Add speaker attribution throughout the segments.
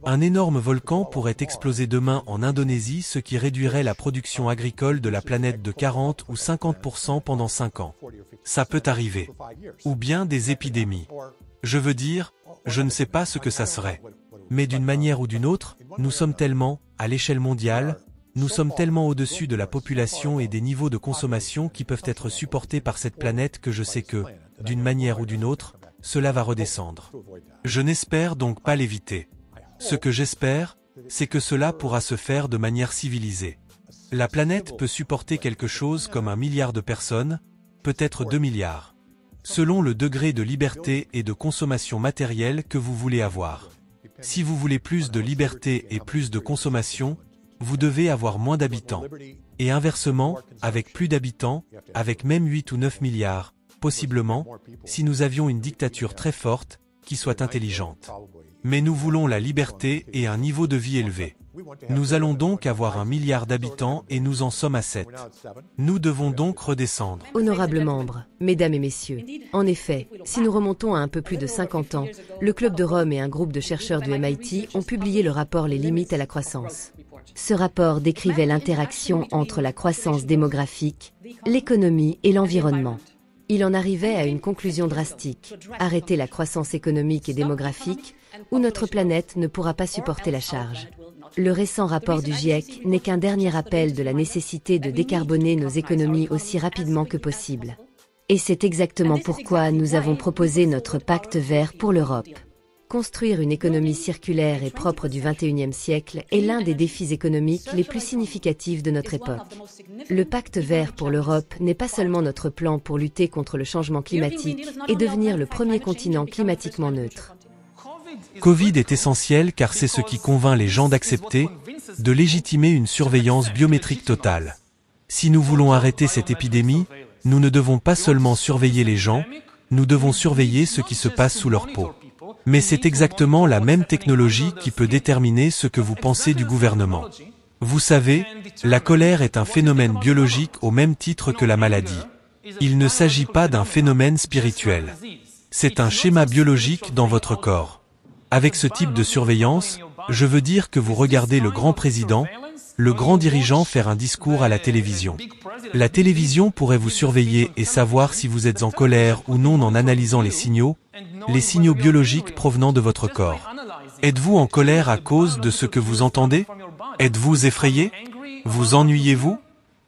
Speaker 1: Un énorme volcan pourrait exploser demain en Indonésie, ce qui réduirait la production agricole de la planète de 40 ou 50% pendant 5 ans. Ça peut arriver. Ou bien des épidémies. Je veux dire, je ne sais pas ce que ça serait. Mais d'une manière ou d'une autre, nous sommes tellement, à l'échelle mondiale, nous sommes tellement au-dessus de la population et des niveaux de consommation qui peuvent être supportés par cette planète que je sais que, d'une manière ou d'une autre, cela va redescendre. Je n'espère donc pas l'éviter. Ce que j'espère, c'est que cela pourra se faire de manière civilisée. La planète peut supporter quelque chose comme 1 milliard de personnes, peut-être 2 milliards. Selon le degré de liberté et de consommation matérielle que vous voulez avoir. Si vous voulez plus de liberté et plus de consommation, vous devez avoir moins d'habitants. Et inversement, avec plus d'habitants, avec même 8 ou 9 milliards, possiblement, si nous avions une dictature très forte, qui soit intelligente. Mais nous voulons la liberté et un niveau de vie élevé. Nous allons donc avoir 1 milliard d'habitants et nous en sommes à 7. Nous devons donc redescendre.
Speaker 2: Honorables membres, mesdames et messieurs, en effet, si nous remontons à un peu plus de 50 ans, le Club de Rome et un groupe de chercheurs du MIT ont publié le rapport Les limites à la croissance. Ce rapport décrivait l'interaction entre la croissance démographique, l'économie et l'environnement. Il en arrivait à une conclusion drastique, arrêter la croissance économique et démographique, ou notre planète ne pourra pas supporter la charge. Le récent rapport du GIEC n'est qu'un dernier rappel de la nécessité de décarboner nos économies aussi rapidement que possible. Et c'est exactement pourquoi nous avons proposé notre pacte vert pour l'Europe. Construire une économie circulaire et propre du XXIe siècle est l'un des défis économiques les plus significatifs de notre époque. Le pacte vert pour l'Europe n'est pas seulement notre plan pour lutter contre le changement climatique et devenir le premier continent climatiquement neutre.
Speaker 1: Covid est essentiel car c'est ce qui convainc les gens d'accepter, de légitimer une surveillance biométrique totale. Si nous voulons arrêter cette épidémie, nous ne devons pas seulement surveiller les gens, nous devons surveiller ce qui se passe sous leur peau. Mais c'est exactement la même technologie qui peut déterminer ce que vous pensez du gouvernement. Vous savez, la colère est un phénomène biologique au même titre que la maladie. Il ne s'agit pas d'un phénomène spirituel. C'est un schéma biologique dans votre corps. Avec ce type de surveillance, je veux dire que vous regardez le grand président, le grand dirigeant faire un discours à la télévision. La télévision pourrait vous surveiller et savoir si vous êtes en colère ou non en analysant les signaux biologiques provenant de votre corps. Êtes-vous en colère à cause de ce que vous entendez? Êtes-vous effrayé? Vous ennuyez-vous?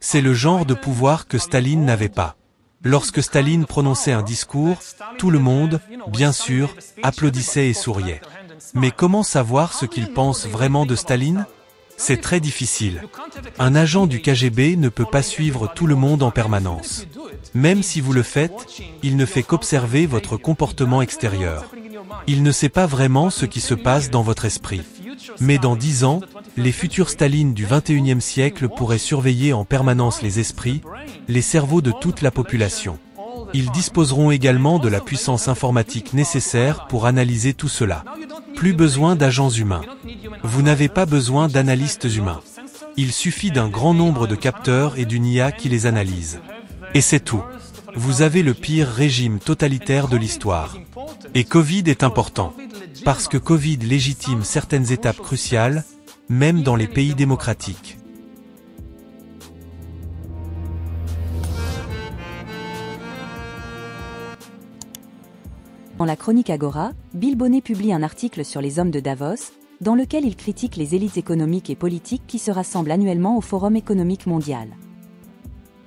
Speaker 1: C'est le genre de pouvoir que Staline n'avait pas. Lorsque Staline prononçait un discours, tout le monde, bien sûr, applaudissait et souriait. Mais comment savoir ce qu'il pense vraiment de Staline? C'est très difficile. Un agent du KGB ne peut pas suivre tout le monde en permanence. Même si vous le faites, il ne fait qu'observer votre comportement extérieur. Il ne sait pas vraiment ce qui se passe dans votre esprit. Mais dans 10 ans, les futurs Stalines du XXIe siècle pourraient surveiller en permanence les esprits, les cerveaux de toute la population. Ils disposeront également de la puissance informatique nécessaire pour analyser tout cela. Plus besoin d'agents humains. Vous n'avez pas besoin d'analystes humains. Il suffit d'un grand nombre de capteurs et d'une IA qui les analyse. Et c'est tout. Vous avez le pire régime totalitaire de l'histoire. Et Covid est important. Parce que Covid légitime certaines étapes cruciales, même dans les pays démocratiques.
Speaker 3: Dans la chronique Agora, Bill Bonnet publie un article sur les hommes de Davos, dans lequel il critique les élites économiques et politiques qui se rassemblent annuellement au Forum économique mondial.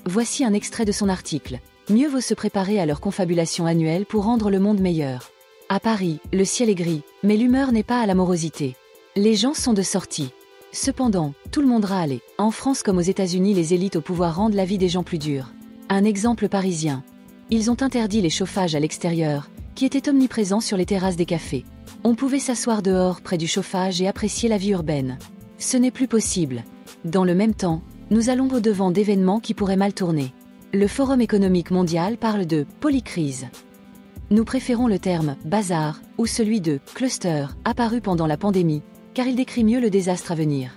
Speaker 2: Voici un extrait de son article. Mieux vaut se préparer à leur confabulation annuelle pour rendre le monde meilleur. À Paris, le ciel est gris, mais l'humeur n'est pas à la morosité. Les gens sont de sortie. Cependant, tout le monde râle. En France comme aux États-Unis, les élites au pouvoir rendent la vie des gens plus dure. Un exemple parisien. Ils ont interdit les chauffages à l'extérieur, qui étaient omniprésents sur les terrasses des cafés. On pouvait s'asseoir dehors près du chauffage et apprécier la vie urbaine. Ce n'est plus possible. Dans le même temps, nous allons au-devant d'événements qui pourraient mal tourner. Le Forum économique mondial parle de polycrise. Nous préférons le terme « bazar » ou celui de « cluster » apparu pendant la pandémie, car il décrit mieux le désastre à venir.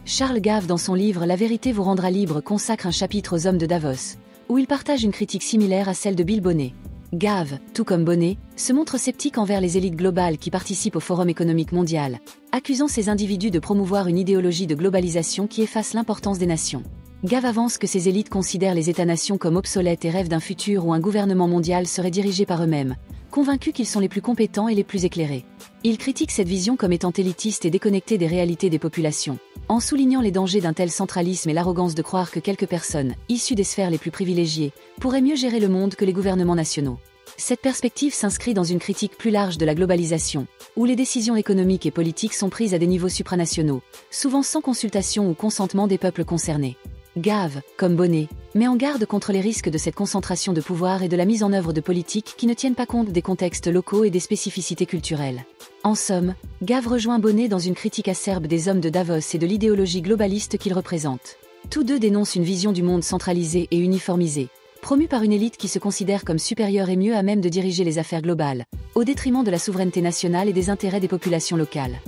Speaker 2: Charles Gave, dans son livre « La vérité vous rendra libre » consacre un chapitre aux hommes de Davos, où il partage une critique similaire à celle de Bill Bonnet.
Speaker 3: Gave, tout comme Bonnet, se montre sceptique envers les élites globales qui participent au Forum économique mondial, accusant ces individus de promouvoir une idéologie de globalisation qui efface l'importance des nations. Gave avance que ces élites considèrent les États-nations comme obsolètes et rêvent d'un futur où un gouvernement mondial serait dirigé par eux-mêmes, convaincus qu'ils sont les plus compétents et les plus éclairés. Il critique cette vision comme étant élitiste et déconnectée des réalités des populations, en soulignant les dangers d'un tel centralisme et l'arrogance de croire que quelques personnes, issues des sphères les plus privilégiées, pourraient mieux gérer le monde que les gouvernements nationaux. Cette perspective s'inscrit dans une critique plus large de la globalisation, où les décisions économiques et politiques sont prises à des niveaux supranationaux, souvent sans consultation ou consentement des peuples concernés. Gave, comme Bonnet, met en garde contre les risques de cette concentration de pouvoir et de la mise en œuvre de politiques qui ne tiennent pas compte des contextes locaux et des spécificités culturelles. En somme, Gave rejoint Bonnet dans une critique acerbe des hommes de Davos et de l'idéologie globaliste qu'ils représentent. Tous deux dénoncent une vision du monde centralisée et uniformisée, promue par une élite qui se considère comme supérieure et mieux à même de diriger les affaires globales, au détriment de la souveraineté nationale et des intérêts des populations locales.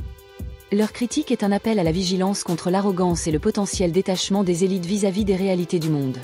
Speaker 3: Leur critique est un appel à la vigilance contre l'arrogance et le potentiel détachement des élites vis-à-vis des réalités du monde.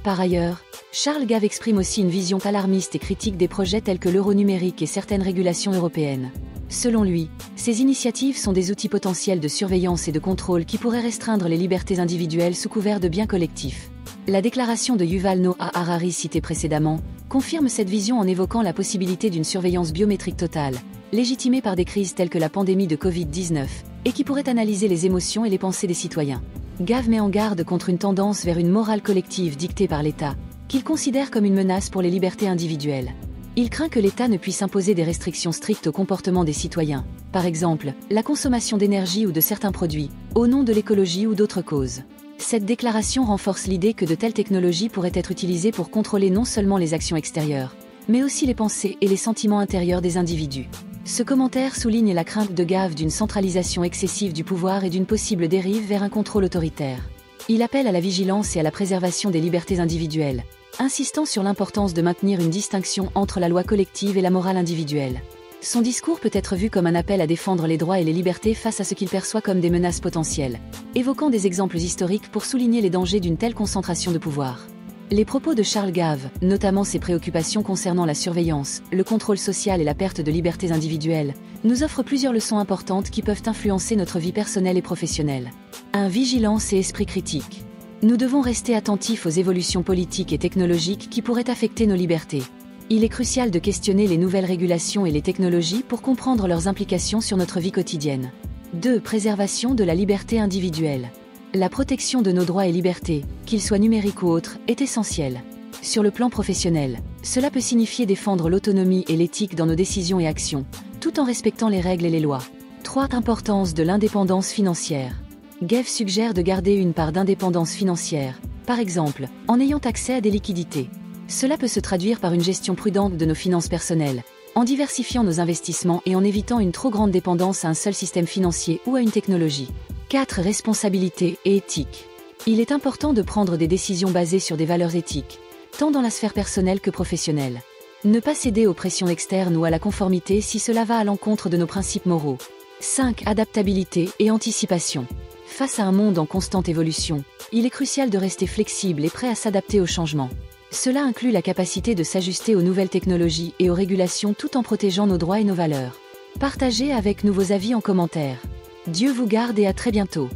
Speaker 3: Par ailleurs, Charles Gave exprime aussi une vision alarmiste et critique des projets tels que l'euro numérique et certaines régulations européennes. Selon lui, ces initiatives sont des outils potentiels de surveillance et de contrôle qui pourraient restreindre les libertés individuelles sous couvert de biens collectifs. La déclaration de Yuval Noah Harari citée précédemment confirme cette vision en évoquant la possibilité d'une surveillance biométrique totale, légitimée par des crises telles que la pandémie de Covid-19, et qui pourrait analyser les émotions et les pensées des citoyens. Gave met en garde contre une tendance vers une morale collective dictée par l'État, qu'il considère comme une menace pour les libertés individuelles. Il craint que l'État ne puisse imposer des restrictions strictes au comportement des citoyens, par exemple, la consommation d'énergie ou de certains produits, au nom de l'écologie ou d'autres causes. Cette déclaration renforce l'idée que de telles technologies pourraient être utilisées pour contrôler non seulement les actions extérieures, mais aussi les pensées et les sentiments intérieurs des individus. Ce commentaire souligne la crainte de Gave d'une centralisation excessive du pouvoir et d'une possible dérive vers un contrôle autoritaire. Il appelle à la vigilance et à la préservation des libertés individuelles, insistant sur l'importance de maintenir une distinction entre la loi collective et la morale individuelle. Son discours peut être vu comme un appel à défendre les droits et les libertés face à ce qu'il perçoit comme des menaces potentielles, évoquant des exemples historiques pour souligner les dangers d'une telle concentration de pouvoir. Les propos de Charles Gave, notamment ses préoccupations concernant la surveillance, le contrôle social et la perte de libertés individuelles, nous offrent plusieurs leçons importantes qui peuvent influencer notre vie personnelle et professionnelle. 1. Vigilance et esprit critique. Nous devons rester attentifs aux évolutions politiques et technologiques qui pourraient affecter nos libertés. Il est crucial de questionner les nouvelles régulations et les technologies pour comprendre leurs implications sur notre vie quotidienne. 2. Préservation de la liberté individuelle. La protection de nos droits et libertés, qu'ils soient numériques ou autres, est essentielle. Sur le plan professionnel, cela peut signifier défendre l'autonomie et l'éthique dans nos décisions et actions, tout en respectant les règles et les lois. 3. Importance de l'indépendance financière. Gave suggère de garder une part d'indépendance financière, par exemple, en ayant accès à des liquidités. Cela peut se traduire par une gestion prudente de nos finances personnelles, en diversifiant nos investissements et en évitant une trop grande dépendance à un seul système financier ou à une technologie. 4. Responsabilité et éthique. Il est important de prendre des décisions basées sur des valeurs éthiques, tant dans la sphère personnelle que professionnelle. Ne pas céder aux pressions externes ou à la conformité si cela va à l'encontre de nos principes moraux. 5. Adaptabilité et anticipation. Face à un monde en constante évolution, il est crucial de rester flexible et prêt à s'adapter aux changements. Cela inclut la capacité de s'ajuster aux nouvelles technologies et aux régulations tout en protégeant nos droits et nos valeurs. Partagez avec nous vos avis en commentaire. Dieu vous garde et à très bientôt.